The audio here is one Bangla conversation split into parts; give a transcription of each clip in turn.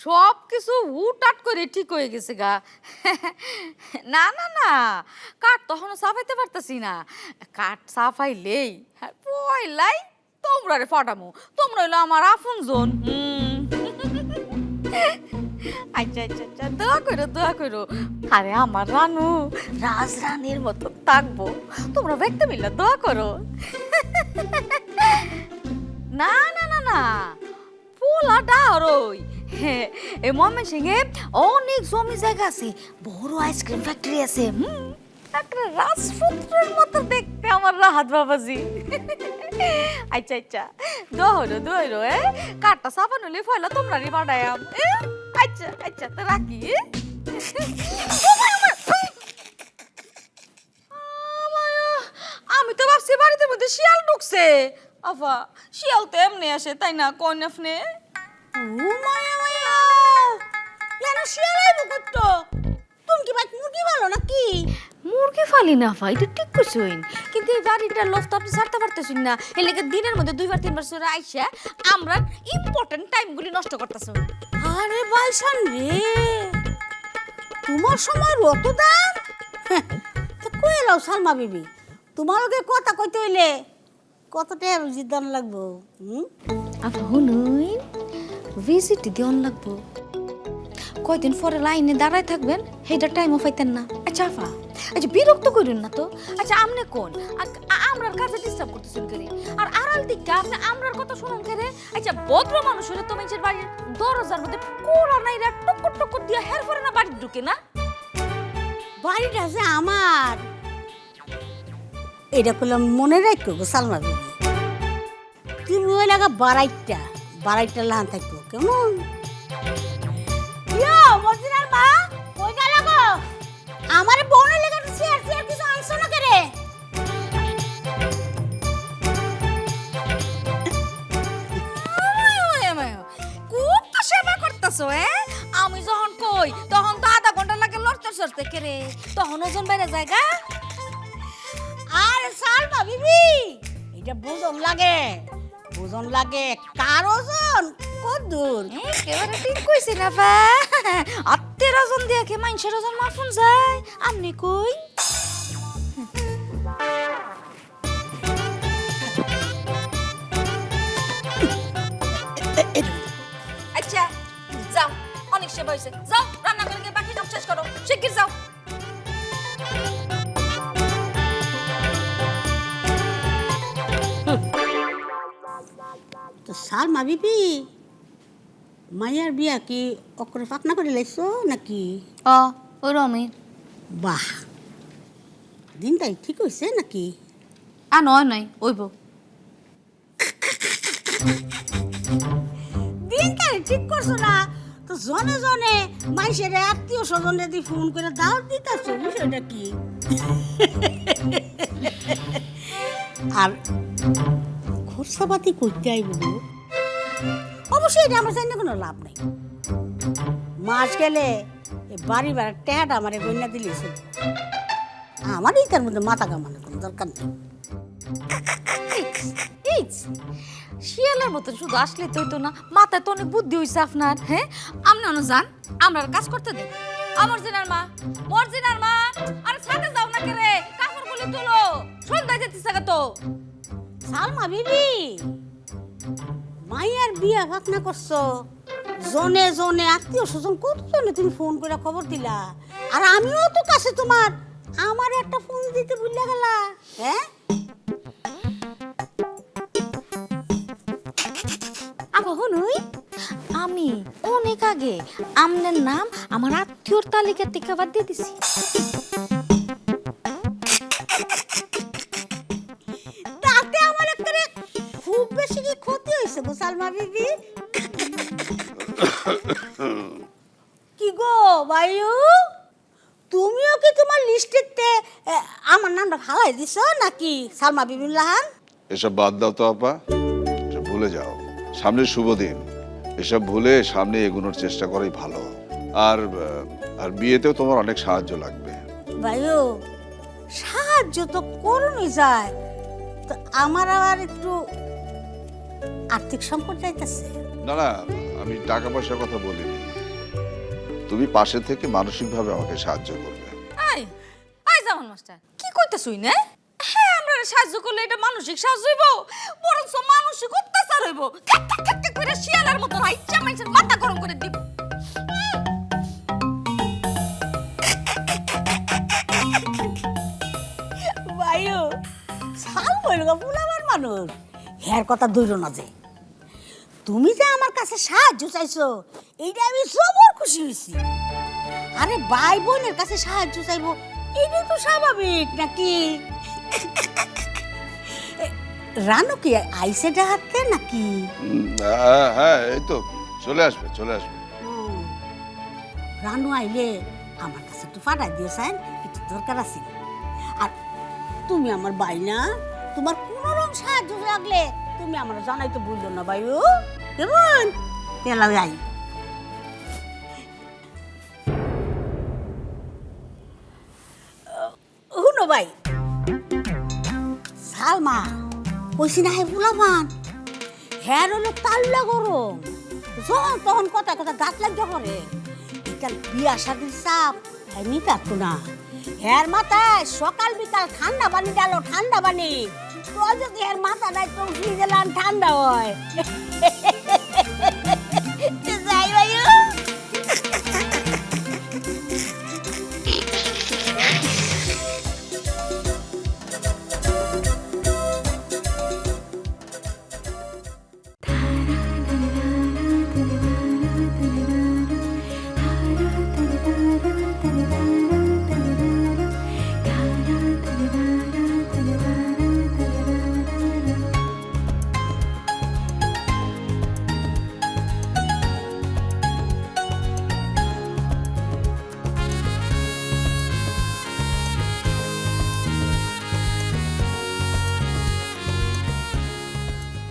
সব কিছু হুটহাট করে ঠিক হয়ে গেছে গা। না না না, কাঠ তখনও সাফাইতে পারতাছি না। কাঠ সাফাইলেই হ্যাঁ পয়লাই তোমরা রে ফাটামো। তোমরা হইলো আমার আপনজন। আচ্ছা আচ্ছা আচ্ছা, দোয়া করো দোয়া করো। আরে আমার রানু রাজরানীর মতো থাকবো, তোমরা ব্যক্তি মিল্লা দোয়া করো। না না না না, পোলা ডারই এই ময়মনসিংহে অনেক জমি জায়গা আছে, বড় আইসক্রিম ফ্যাক্টরি আছে। একটা রাজপুত্রের মতো দেখতে আমার রাহাত বাবাজি। আচ্ছা আচ্ছা, দোহরো দোহরো কাঠটা সাবান হলে ফয়লা তোমরা রে বাড়ায়াম। আচ্ছা আচ্ছা, তো রাখি। আমি তো ভাবছি বাড়িতে মধ্যে শিয়াল ঢুকছে। আফা, শিয়াল তো এমনি আসে তাই না, কোন আপনি? ও মায়া মায়া, কেন শিয়াল আইব করতো? তুমি কি ভাই মুরগি ভালো নাকি? মুরগি ফালি না ফা, এটা ঠিক কইছইন, কিন্তু এই বাড়িটার লোভ তো আপনি ছাড়তে পারতেছেন না। এর লেগে দিনের মধ্যে 2-3 বার আইসা আমরা ইম্পর্টেন্ট টাইমগুলি নষ্ট করতেছেন। আরে বাইসান রে, তোমার সময় অত দাম? তো কই এলো সালমা বিবি, তোমার লগে কথা কইতে হইলে কত টাকা বেশি দাম লাগবো? আপা হুনুই ভিজিট দিওন লাগবো, কয়দিন পরে লাইনে দাঁড়ায় থাকবেন, সেইটা টাইমও পাইতেন না। আচ্ছা আফা, আচ্ছা বিরক্ত করুন না তো। আচ্ছা আমনে কোন আমরার কাজে ডিস্টার্ব করতেছেন করে, আর আড়াল দিকটা আপনি আমরার কথা শুনুন করে। আচ্ছা ভদ্র মানুষ হলে তো মানুষের বাড়ির দরজার মধ্যে কোলা নাই রা টুকুর টুকুর দিয়ে হের পরে না বাড়ি ঢুকে না। বাড়িটা যে আমার, এটা করলাম মনে রাখবো গো সালমা বিবি। তুমি ওই লাগা বাড়াইটা লান থাকবো কেমন? ইয়ো মর্জিনার মা, কই গেল গো? আমার বোনের লেগে চেয়ার কিছু আনছো না করে? খুব তো সেবা করতেছো। আমি যখন কই তখন তো আধা ঘন্টা লাগে লড়তে সরতে কেরে, তখন ওজন বেড়ে জায়গা। আর সালমা বিবি, এটা বুঝন লাগে কার ওজন কত দূর? একেবারে ঠিক কইছি না বা, আত্মের ওজন দিয়ে কে মানুষের ওজন মাফুন যায়। আপনি কই আচ্ছা যাও, অনেক সেবা হয়েছে, যাও রান্না করে গিয়ে বাকি কাজ শেষ করো, শিগগির যাও। তো সালমা বিবি, মাইয়ার বিয়া কি অকরে পাকনা করে লাইছো নাকি? ওই রমি বাহ, দিনটাই ঠিক হয়েছে নাকি? নয় নয় ওইব দিনটাই ঠিক করছো না তো জনে জনে মানুষের আত্মীয় স্বজনে দিয়ে ফোন করে দাওয়াত দিতেছো, বিষয়টা কি? আর খরচাপাতি করতে আইব গো, অবশ্যই এটা আমার জানি কোনো লাভ নাই। মাস গেলে বাড়ি ভাড়ার টাকাটা আমার গয়না দিলেই চলবে, আমারই তার মধ্যে মাথা কামানোর কোনো দরকার নেই। শিয়ালের মতন শুধু আসলে তো হইতো না, মাথায় তো অনেক বুদ্ধি হইছে আপনার। হ্যাঁ আপনি অন্য যান, আমরা কাজ করতে দেন। মর্জিনার মা, আরে ছাদে যাও না কেরে, কাপড়গুলি তুলো, সন্ধ্যা যেতেছে তো। সালমা বিবি, মাইয়ার বিয়া ভাবনা করছো, জনে জনে আত্মীয় স্বজন কতজনে তুমি ফোন করে খবর দিলা, আর আমিও তো কাছে তোমার, আমার একটা ফোন দিতে ভুলে গেলা। হ্যাঁ আবার হুনুই, আমি অনেক আগে আমনের নাম আমার আত্মীয়র তালিকা থেকে বাদ দিয়ে দিছি। তাতে আমার একটা খুব বেশি কি ক্ষতি হয়েছে গো সালমা বিবি? কি গো বায়ু, তুমিও কি তোমার লিস্টেতে আমার নামটা ফালাই দিছ নাকি সালমা বিবির লাহান? এসব বাদ দাও তো আপা, এসব ভুলে যাও। সামনে শুভ দিন, এসব ভুলে সামনে এগোনোর চেষ্টা করাই ভালো। আর আর বিয়েতেও তোমার অনেক সাহায্য লাগবে। বায়ু, সাহায্য তো করুনই যায়, তো আমার আবার একটু আর্থিক সংকট যাইতেছে। না না, আমি টাকা পয়সার কথা বলিনি। তুমি পাশে থেকে মানসিকভাবে আমাকে সাহায্য করবে। আই আই জামান মাস্টার কি কইতাছুই না? হ্যাঁ আমরা সাহায্য করলে এটা মানসিক সাহায্য হইব, বরঞ্চ মানসিক অত্যাচার হইব। ঠাক ঠাক ঠাক ঠাক করে শিয়ালের মতো ইচ্ছা মানুষের মাথা গরম করে দিব। ভাইও সাল বইল গো ফুলাবার মানুষ, হ্যার কথা ধইরো না যে। তুমি যে আমার কাছে সাহায্য চাইছো এইটা আমি সবর খুশি হইছি। আরে ভাই বোনের কাছে সাহায্য চাইবো এটাই তো স্বাভাবিক নাকি? রানু কি আইসে ডাকতে নাকি? হ্যাঁ হ্যাঁ, এই তো চলে আসবে চলে আসবে। রানু আইলে আমার কাছে একটু পাঠাই দিও স্যার, একটু দরকার আছে। আর তুমি আমার ভাই না, তোমার কোন রকম সাহায্য লাগলে তুমি আমার জানাইতে ভুললো না ভাইও, কেমন? তেলা যাই শুনো ভাই, সালমা কইছি না হে ফুলামান, হ্যাঁ হলো তাল্লা গরম, যখন তখন কথা কথা গাছ লাগতে করে। বিকাল বিয়া শাদির চাপ হ্যাঁ নি থাকতো না, হ্যার মাথায় সকাল বিকাল ঠান্ডা পানি ডালো, ঠান্ডা পানি। তো যদি হ্যার মাথা নাই তো ফ্রিজে লান ঠান্ডা হয়। যাই ভাইও।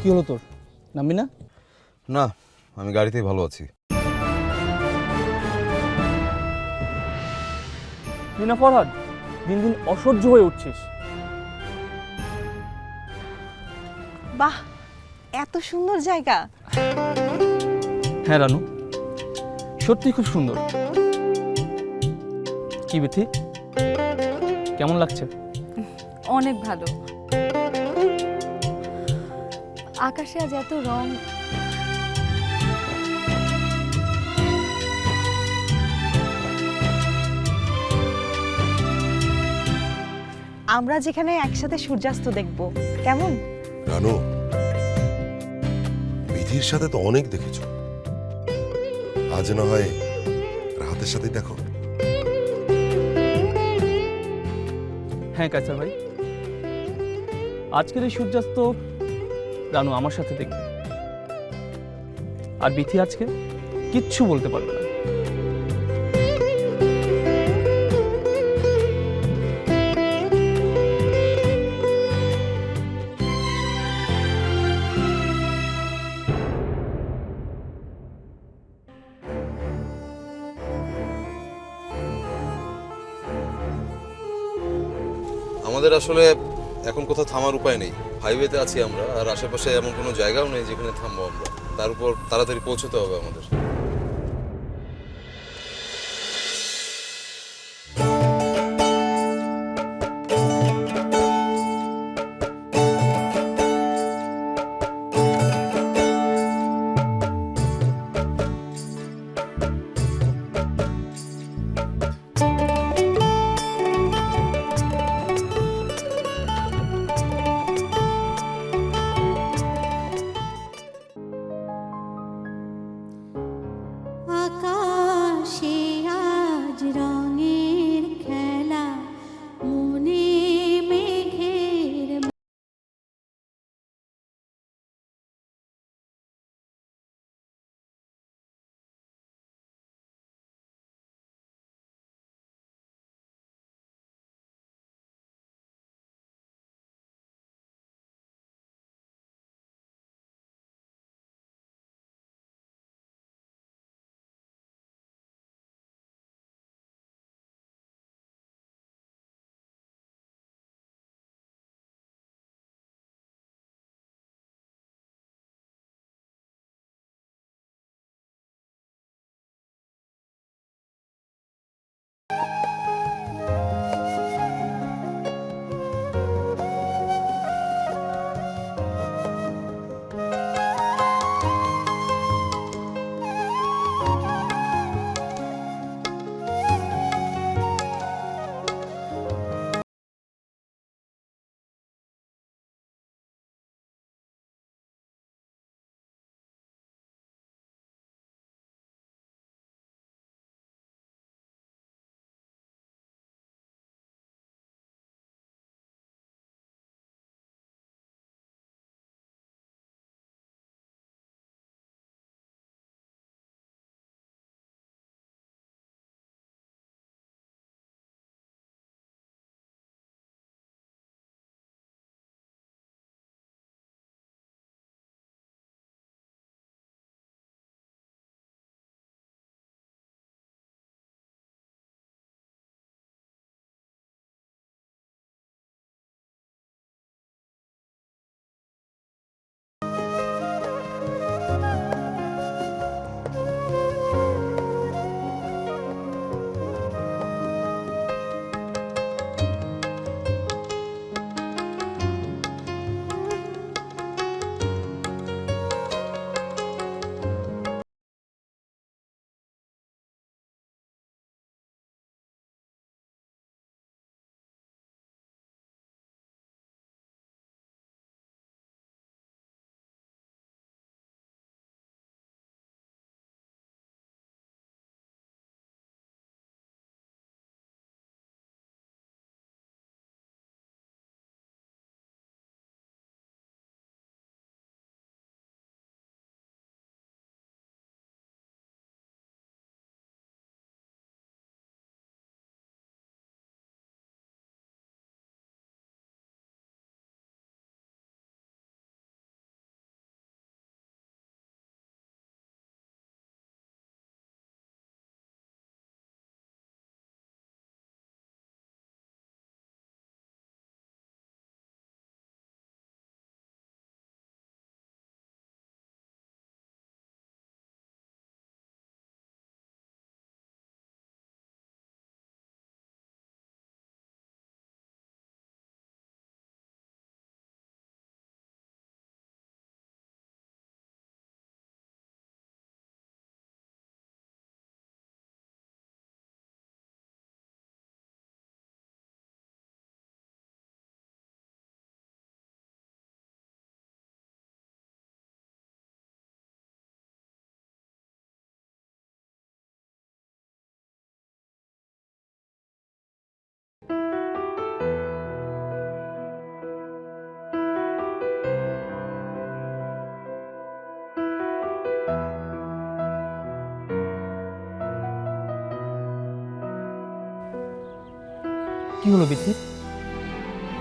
কি হলো তোর, নামবি না? না, আমি গাড়িতেই ভালো আছি। তুই না ফরহাদ, দিন দিন অসহ্য হয়ে উঠছিস। বাহ, এত সুন্দর জায়গা। হ্যাঁ রানু, সত্যি খুব সুন্দর। কি বিথি, কেমন লাগছে? অনেক ভালো। আকাশে আজ এত রং। আমরা যেখানে একসাথে সূর্যাস্ত দেখব, কেমন? রানু, বিধির সাথে তো অনেক দেখেছো, আজ না হয় রাহাতের সাথে দেখো। হ্যাঁ কাইসার ভাই, আজকের এই সূর্যাস্ত রানু আমার সাথে দেখবে, আর বিথি আজকে কিচ্ছু বলতে পারবে না। আমাদের আসলে এখন কোথাও থামার উপায় নেই। হাইওয়েতে আছি আমরা, আর আশেপাশে এমন কোনো জায়গাও নেই যেখানে থামবো আমরা। তার উপর তাড়াতাড়ি পৌঁছতে হবে আমাদের। কি হলো বিথি,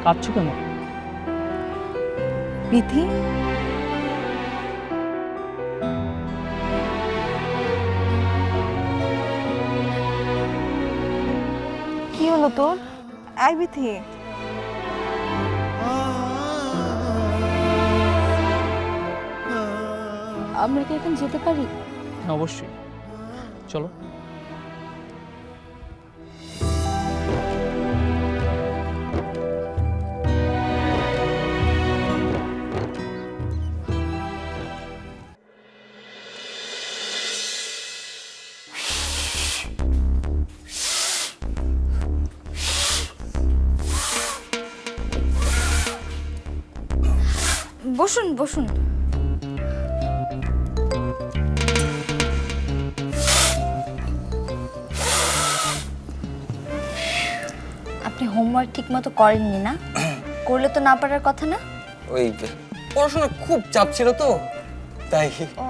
কাঁদছো কেন? বিথি, কি হলো তোর? এই বিথি, আমরা কি এখন যেতে পারি? হ্যাঁ অবশ্যই, চলো। বসুন বসুন। আপনি হোমওয়ার্ক ঠিকমতো করেননি না? করলে তো না পারার কথা না? ওই পড়াশোনা খুব চাপ ছিল তো তাই। ও,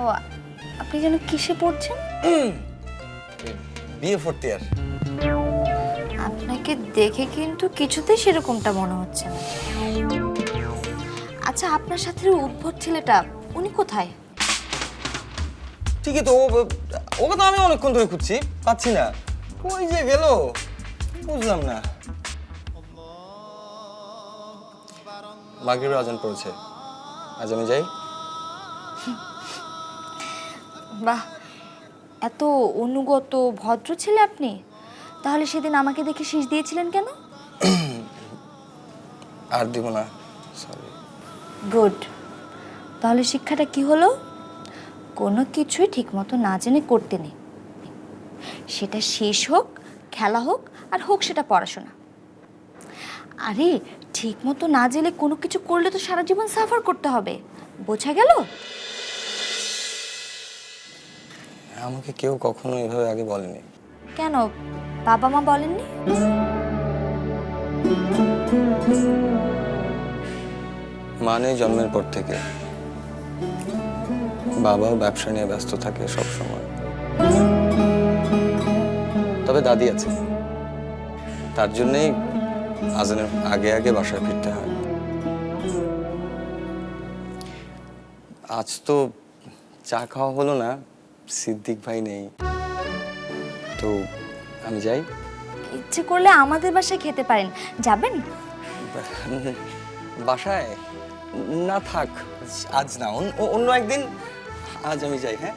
আপনি যেন কিসে পড়ছেন? বিয়ে ফোর্থ ইয়ার। আপনাকে দেখে কিন্তু কিছুতেই সেরকমটা মনে হচ্ছে না। আচ্ছা, আপনার সাথে উদ্ভট ছেলেটা উনি কোথায়? ঠিকই তো, ওকে তো আমি অনেকক্ষণ ধরে খুঁজছি, পাচ্ছি না। কই যে গেল বুঝলাম না। মাগরিবের আজান পড়েছে, আজ আমি যাই। বাহ, এত অনুগত ভদ্র ছেলে আপনি। তাহলে সেদিন আমাকে দেখে শীষ দিয়েছিলেন কেন? আর দিব না, সরি। গুড। তাহলে শিক্ষাটা কি হলো? কোনো কিছুই ঠিকমতো না জেনে করতে নেই, সেটা শেষ হোক, খেলা হোক, আর হোক সেটা পড়াশোনা। আরে ঠিকমতো না জেনে কোনো কিছু করলে তো সারা জীবন সাফার করতে হবে, বোঝা গেল? আমাকে কেউ কখনো এভাবে আগে বলেনি। কেন, বাবা মা বলেননি? মানে জন্মের পর থেকে বাবাও ব্যবসা নিয়ে ব্যস্ত থাকে সব সময়। তবে দাদি আছে, তার জন্যই আজানের আগে আগে বাসায় ফিরতে হয়। আজ তো চা খাওয়া হলো না, সিদ্দিক ভাই নেই, তো আমি যাই। ইচ্ছে করলে আমাদের বাসায় খেতে পারেন, যাবেন? বাসায় না, থাক, আজ না, অন্য একদিন। আজ আমি যাই। হ্যাঁ,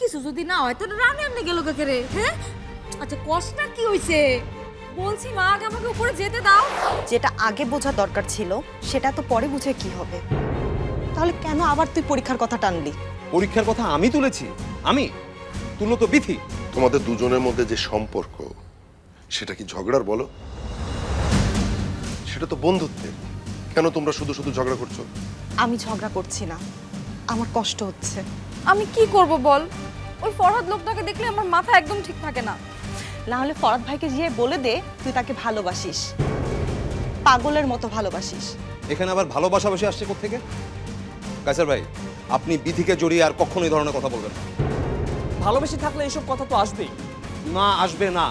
কিছু যদি না হয় তো রানী এমনি গেল কাকে রে? হ্যাঁ, আচ্ছা কষ্টটা কি হইছে বলছি মা, আগে আমাকে উপরে যেতে দাও। যেটা আগে বোঝা দরকার ছিল সেটা তো পরে বুঝে কি হবে? তাহলে কেন আবার তুই পরীক্ষার কথা টানলি? পরীক্ষার কথা আমি তুলেছি? আমি তুলো তো বিথি। তোমাদের দুজনের মধ্যে যে সম্পর্ক, সেটা কি ঝগড়ার বলো? সেটা তো বন্ধুত্বের। কেন তোমরা শুধু শুধু ঝগড়া করছো? আমি ঝগড়া করছি না, আমার কষ্ট হচ্ছে। আমি কি করব বল, ওই ফরহাদ লোকটাকে দেখলে আমার মাথা একদম ঠিক থাকে না। না হলে ফরহাদ ভাইকে গিয়ে বলে দে তুই তাকে ভালোবাসিস, পাগলের মতো ভালোবাসিস। এখানে আবার ভালোবাসাবাসি আসছে কোত্থেকে? কায়সার ভাই, আপনি বিথিকে জড়িয়ে আর কখনো এই ধরনের কথা বলবেন না। ভালোবেসে থাকলে এসব কথা তো আসবেই। না, আসবে না।